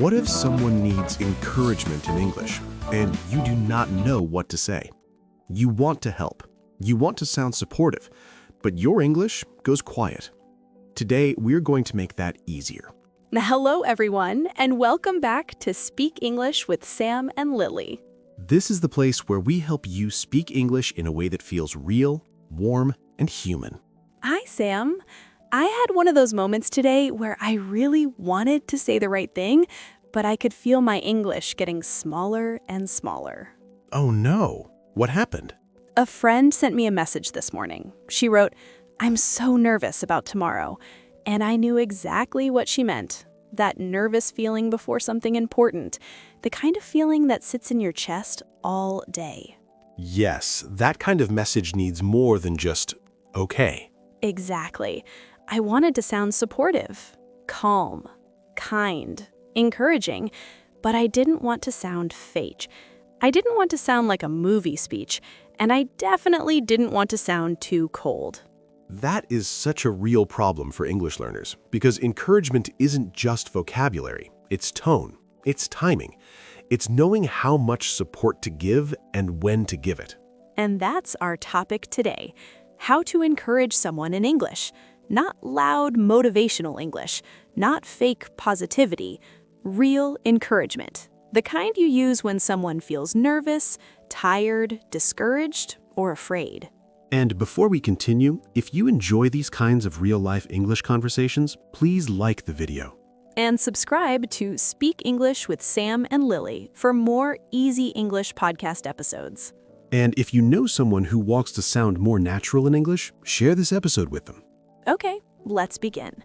What if someone needs encouragement in English and you do not know what to say? You want to help. You want to sound supportive, but your English goes quiet. Today, we're going to make that easier. Hello, everyone, and welcome back to Speak English with Sam and Lily. This is the place where we help you speak English in a way that feels real, warm, and human. Hi, Sam. I had one of those moments today where I really wanted to say the right thing, but I could feel my English getting smaller and smaller. Oh no, what happened? A friend sent me a message this morning. She wrote, "I'm so nervous about tomorrow." And I knew exactly what she meant. That nervous feeling before something important. The kind of feeling that sits in your chest all day. Yes, that kind of message needs more than just, okay. Exactly. I wanted to sound supportive, calm, kind, encouraging, but I didn't want to sound fake. I didn't want to sound like a movie speech, and I definitely didn't want to sound too cold. That is such a real problem for English learners because encouragement isn't just vocabulary, it's tone, it's timing, it's knowing how much support to give and when to give it. And that's our topic today, how to encourage someone in English. Not loud motivational English, not fake positivity, real encouragement. The kind you use when someone feels nervous, tired, discouraged, or afraid. And before we continue, if you enjoy these kinds of real-life English conversations, please like the video. And subscribe to Speak English with Sam and Lily for more easy English podcast episodes. And if you know someone who wants to sound more natural in English, share this episode with them. Okay, let's begin.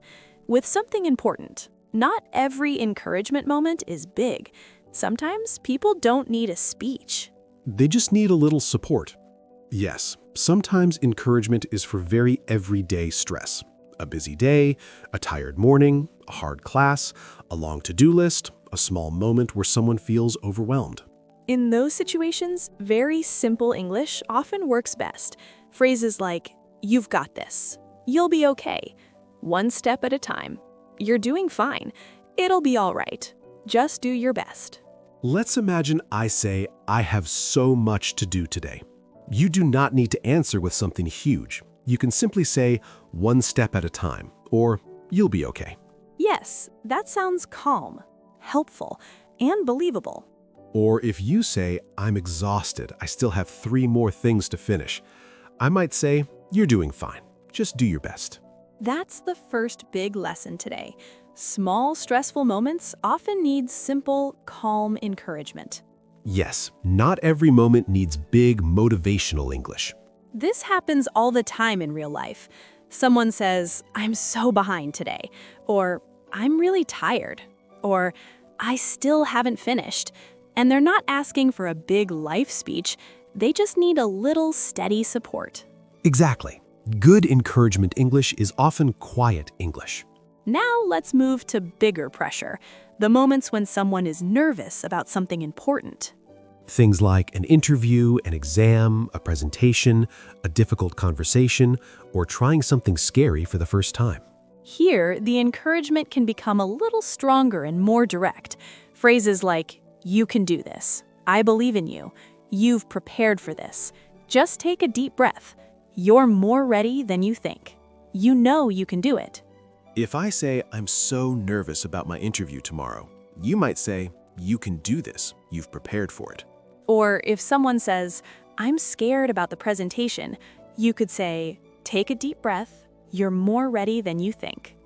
With something important, not every encouragement moment is big. Sometimes people don't need a speech. They just need a little support. Yes, sometimes encouragement is for very everyday stress. A busy day, a tired morning, a hard class, a long to-do list, a small moment where someone feels overwhelmed. In those situations, very simple English often works best. Phrases like, "You've got this," "You'll be okay," "One step at a time," "You're doing fine," "It'll be all right," "Just do your best." Let's imagine I say, I have so much to do today. You do not need to answer with something huge. You can simply say, one step at a time, or you'll be okay. Yes, that sounds calm, helpful, and believable. Or if you say, I'm exhausted, I still have 3 more things to finish, I might say, you're doing fine. Just do your best. That's the first big lesson today. Small, stressful moments often need simple, calm encouragement. Yes, not every moment needs big motivational English. This happens all the time in real life. Someone says, "I'm so behind today," or "I'm really tired," or "I still haven't finished." And they're not asking for a big life speech. They just need a little steady support. Exactly. Good encouragement English is often quiet English. Now let's move to bigger pressure, the moments when someone is nervous about something important. Things like an interview, an exam, a presentation, a difficult conversation, or trying something scary for the first time. Here, the encouragement can become a little stronger and more direct. Phrases like, "You can do this," "I believe in you," "You've prepared for this," "Just take a deep breath," "You're more ready than you think," "You know you can do it." If I say, I'm so nervous about my interview tomorrow, you might say, you can do this, you've prepared for it. Or if someone says, "I'm scared about the presentation," you could say, "Take a deep breath, you're more ready than you think."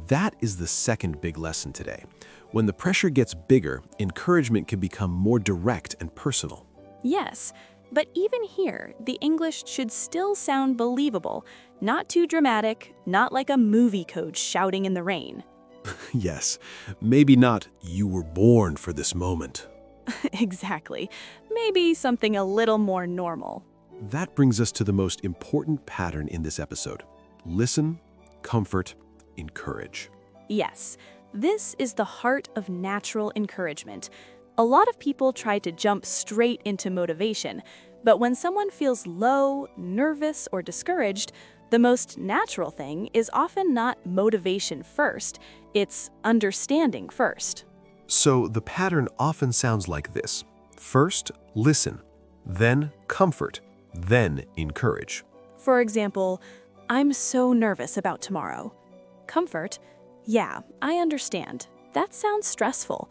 That is the second big lesson today. When the pressure gets bigger, encouragement can become more direct and personal. Yes, but even here, the English should still sound believable, not too dramatic, not like a movie coach shouting in the rain. Yes, maybe not, you were born for this moment. Exactly. Maybe something a little more normal. That brings us to the most important pattern in this episode. Listen, comfort, encourage. Yes, this is the heart of natural encouragement. A lot of people try to jump straight into motivation, but when someone feels low, nervous, or discouraged, the most natural thing is often not motivation first, it's understanding first. So the pattern often sounds like this. First, listen, then comfort, then encourage. For example, I'm so nervous about tomorrow. Comfort, yeah, I understand. That sounds stressful.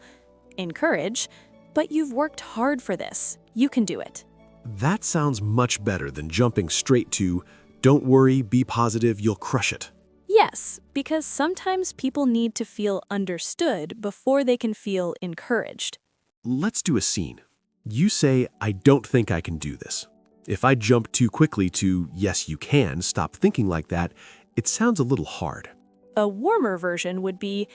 Encourage, but you've worked hard for this. You can do it. That sounds much better than jumping straight to, don't worry, be positive, you'll crush it. Yes, because sometimes people need to feel understood before they can feel encouraged. Let's do a scene. You say, I don't think I can do this. If I jump too quickly to, yes, you can, stop thinking like that, it sounds a little hard. A warmer version would be,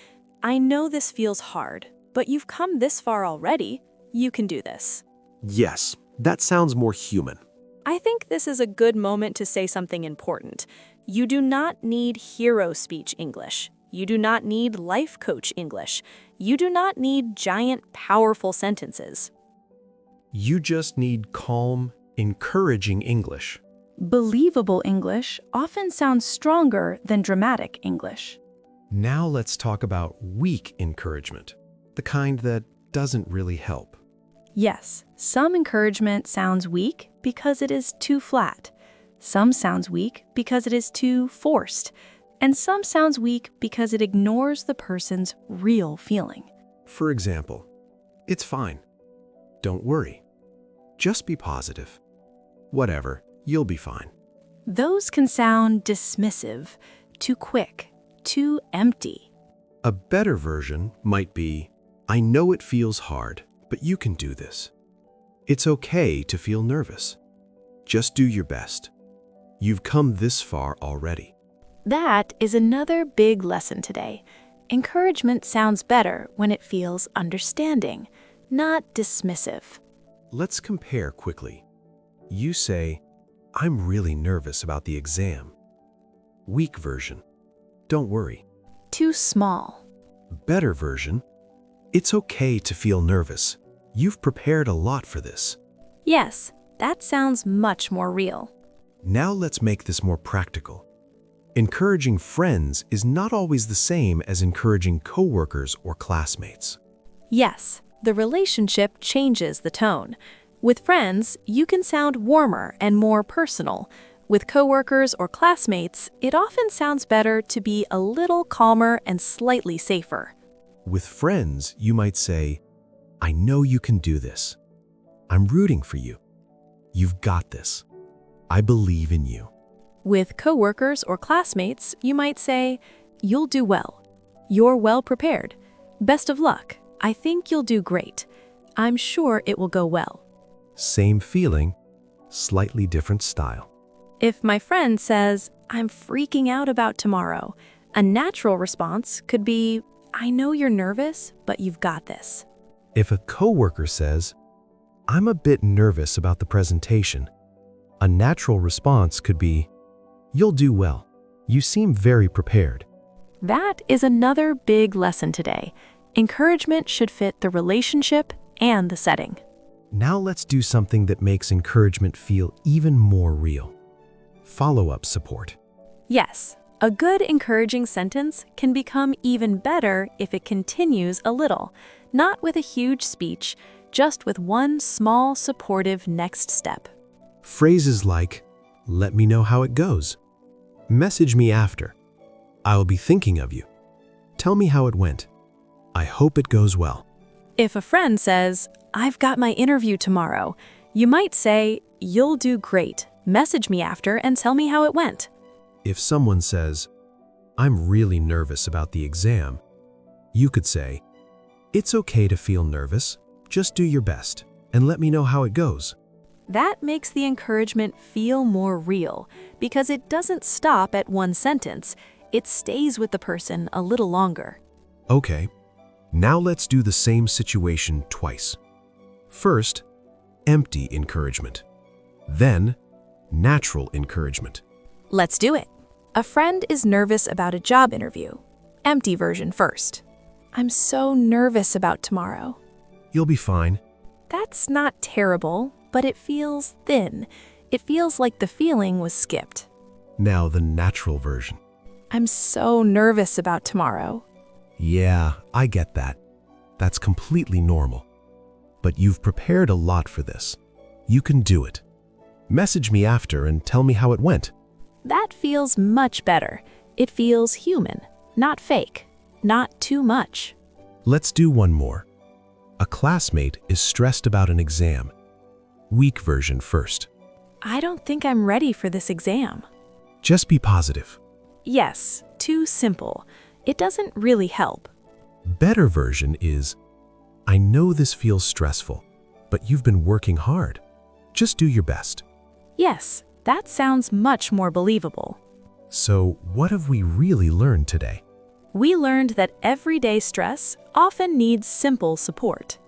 I know this feels hard, but you've come this far already. You can do this. Yes, that sounds more human. I think this is a good moment to say something important. You do not need hero speech English. You do not need life coach English. You do not need giant, powerful sentences. You just need calm, encouraging English. Believable English often sounds stronger than dramatic English. Now let's talk about weak encouragement, the kind that doesn't really help. Yes, some encouragement sounds weak because it is too flat. Some sounds weak because it is too forced. And some sounds weak because it ignores the person's real feeling. For example, it's fine. Don't worry. Just be positive. Whatever, you'll be fine. Those can sound dismissive, too quick, too empty. A better version might be, I know it feels hard, but you can do this. It's okay to feel nervous. Just do your best. You've come this far already. That is another big lesson today. Encouragement sounds better when it feels understanding, not dismissive. Let's compare quickly. You say, I'm really nervous about the exam. Weak version, don't worry. Too small. Better version, it's okay to feel nervous. You've prepared a lot for this. Yes, that sounds much more real. Now let's make this more practical. Encouraging friends is not always the same as encouraging coworkers or classmates. Yes, the relationship changes the tone. With friends, you can sound warmer and more personal. With coworkers or classmates, it often sounds better to be a little calmer and slightly safer. With friends, you might say, I know you can do this. I'm rooting for you. You've got this. I believe in you. With coworkers or classmates, you might say, you'll do well. You're well prepared. Best of luck. I think you'll do great. I'm sure it will go well. Same feeling, slightly different style. If my friend says, I'm freaking out about tomorrow, a natural response could be, I know you're nervous, but you've got this. If a coworker says, I'm a bit nervous about the presentation, a natural response could be, you'll do well. You seem very prepared. That is another big lesson today. Encouragement should fit the relationship and the setting. Now let's do something that makes encouragement feel even more real. Follow-up support. Yes, a good encouraging sentence can become even better if it continues a little, not with a huge speech, just with one small supportive next step. Phrases like, let me know how it goes. Message me after. I'll be thinking of you. Tell me how it went. I hope it goes well. If a friend says, I've got my interview tomorrow, you might say, you'll do great. Message me after and tell me how it went. If someone says, I'm really nervous about the exam, you could say, it's okay to feel nervous. Just do your best and let me know how it goes. That makes the encouragement feel more real because it doesn't stop at one sentence. It stays with the person a little longer. Okay, now let's do the same situation twice. First, empty encouragement. Then, natural encouragement. Let's do it. A friend is nervous about a job interview. Empty version first. I'm so nervous about tomorrow. You'll be fine. That's not terrible, but it feels thin. It feels like the feeling was skipped. Now the natural version. I'm so nervous about tomorrow. Yeah, I get that. That's completely normal. But you've prepared a lot for this. You can do it. Message me after and tell me how it went. That feels much better. It feels human, not fake, not too much. Let's do one more. A classmate is stressed about an exam. Weak version first. I don't think I'm ready for this exam. Just be positive. Yes, too simple. It doesn't really help. Better version is, I know this feels stressful, but you've been working hard. Just do your best. Yes, that sounds much more believable. So, what have we really learned today? We learned that everyday stress often needs simple support.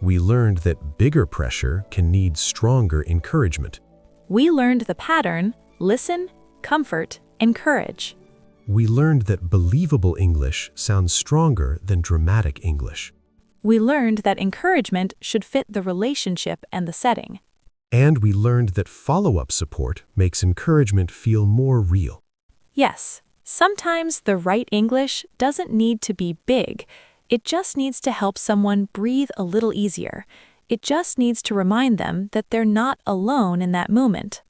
We learned that bigger pressure can need stronger encouragement. We learned the pattern: listen, comfort, encourage. We learned that believable English sounds stronger than dramatic English. We learned that encouragement should fit the relationship and the setting. And we learned that follow-up support makes encouragement feel more real. Yes, sometimes the right English doesn't need to be big. It just needs to help someone breathe a little easier. It just needs to remind them that they're not alone in that moment.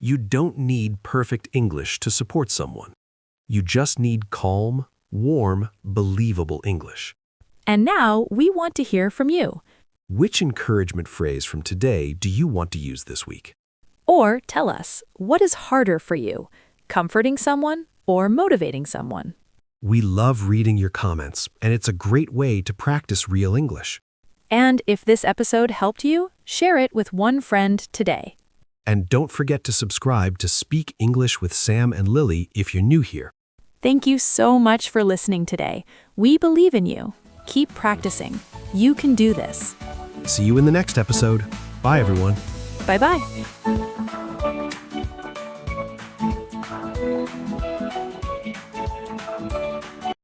You don't need perfect English to support someone. You just need calm, warm, believable English. And now we want to hear from you. Which encouragement phrase from today do you want to use this week? Or tell us, what is harder for you, comforting someone or motivating someone? We love reading your comments, and it's a great way to practice real English. And if this episode helped you, share it with one friend today. And don't forget to subscribe to Speak English with Sam and Lily if you're new here. Thank you so much for listening today. We believe in you. Keep practicing. You can do this. See you in the next episode. Bye, everyone. Bye-bye.